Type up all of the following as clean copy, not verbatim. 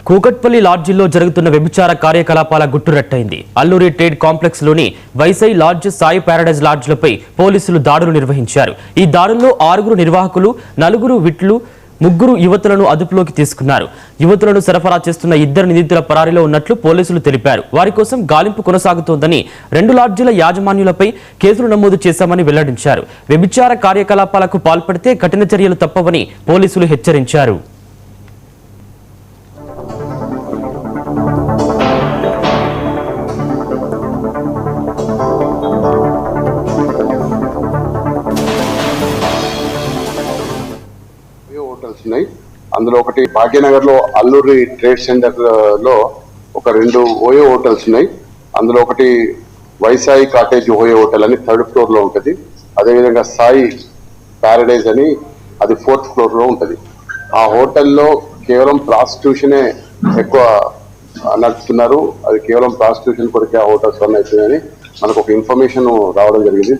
కూకట్పల్లి లాడ్జిలో జరుగుతున్న వ్యభిచార కార్యకలాపాల గుట్టురట్టయింది. అల్లూరి ట్రేడ్ కాంప్లెక్స్ లోని వైసై లాడ్జ్, సాయి ప్యారడైజ్ లాడ్జ్లపై పోలీసులు దాడులు నిర్వహించారు. ఈ దాడుల్లో 6 నిర్వాహకులు, 4 విట్లు, 3 యువతులను అదుపులోకి తీసుకున్నారు. యువతులను సరఫరా చేస్తున్న 2 నిందితుల పరారీలో ఉన్నట్లు పోలీసులు తెలిపారు. వారి కోసం గాలింపు కొనసాగుతోందని, 2 లాడ్జీల యాజమాన్యులపై కేసులు నమోదు చేశామని వెల్లడించారు. వ్యభిచార కార్యకలాపాలకు పాల్పడితే కఠిన చర్యలు తప్పవని పోలీసులు హెచ్చరించారు. హోటల్స్ ఉన్నాయి. అందులో ఒకటి భాగ్యనగర్ లో అల్లూరి ట్రేడ్ సెంటర్ లో ఒక 2 ఓయో హోటల్స్ ఉన్నాయి. అందులో ఒకటి వైసాయి కాటేజ్ ఓయో హోటల్ అని 3rd ఫ్లోర్ లో ఉంటుంది. అదేవిధంగా సాయి ప్యారడైజ్ అని అది 4th ఫ్లోర్ లో ఉంటుంది. ఆ హోటల్లో కేవలం ప్రాస్టిట్యూషనే ఎక్కువ నడుపుతున్నారు. అది కేవలం ప్రాస్టిట్యూషన్ కొరికే ఆ హోటల్స్ రన్ అవుతుందని మనకు ఒక ఇన్ఫర్మేషన్ రావడం జరిగింది.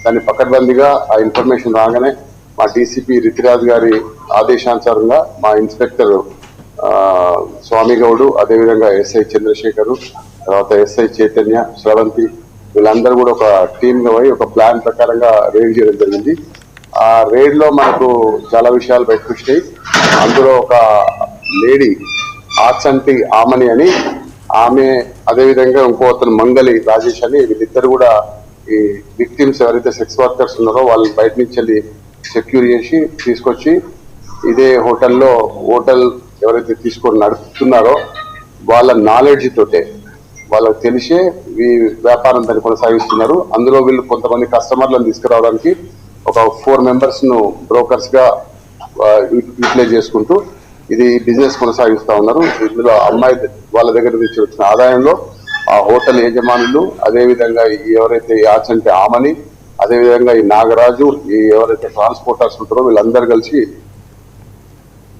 దాన్ని పకడ్బందీగా ఆ ఇన్ఫర్మేషన్ రాగానే మా డీసీపీ రితిరాజ్ గారి ఆదేశానుసారంగా మా ఇన్స్పెక్టర్ స్వామి గౌడు, అదేవిధంగా ఎస్ఐ చంద్రశేఖర్, తర్వాత ఎస్ఐ చైతన్య, శ్రవంతి వీళ్ళందరూ కూడా ఒక టీమ్ గా పోయి ఒక ప్లాన్ ప్రకారంగా రైడ్ చేయడం జరిగింది. ఆ రైడ్ లో మనకు చాలా విషయాలు బయటకు వచ్చాయి. అందులో ఒక లేడీ ఆచంటి ఆమని అని ఆమె, అదేవిధంగా ఇంకో అతను మంగళి రాజేష్ అని, వీళ్ళిద్దరు కూడా ఈ విక్టిమ్స్ ఎవరైతే సెక్స్ వర్కర్స్ ఉన్నారో వాళ్ళని బయట నుంచి వెళ్ళి సెక్యూర్ చేసి తీసుకొచ్చి ఇదే హోటల్ ఎవరైతే తీసుకొని నడుపుతున్నారో వాళ్ళ నాలెడ్జ్ తోటే వాళ్ళకి తెలిసే ఈ వ్యాపారం దాన్ని కొనసాగిస్తున్నారు. అందులో వీళ్ళు కొంతమంది కస్టమర్లను తీసుకురావడానికి ఒక 4 మెంబర్స్ ను బ్రోకర్స్ గా యూటిలైజ్ చేసుకుంటూ ఇది బిజినెస్ కొనసాగిస్తా ఉన్నారు. ఇందులో అమ్మాయి వాళ్ళ దగ్గర నుంచి వచ్చిన ఆదాయంలో ఆ హోటల్ యజమానులు, అదేవిధంగా ఎవరైతే యాచంటే ఆమని, అదేవిధంగా ఈ నాగరాజు, ఈ ఎవరైతే ట్రాన్స్పోర్టర్స్ ఉంటారో వీళ్ళందరూ కలిసి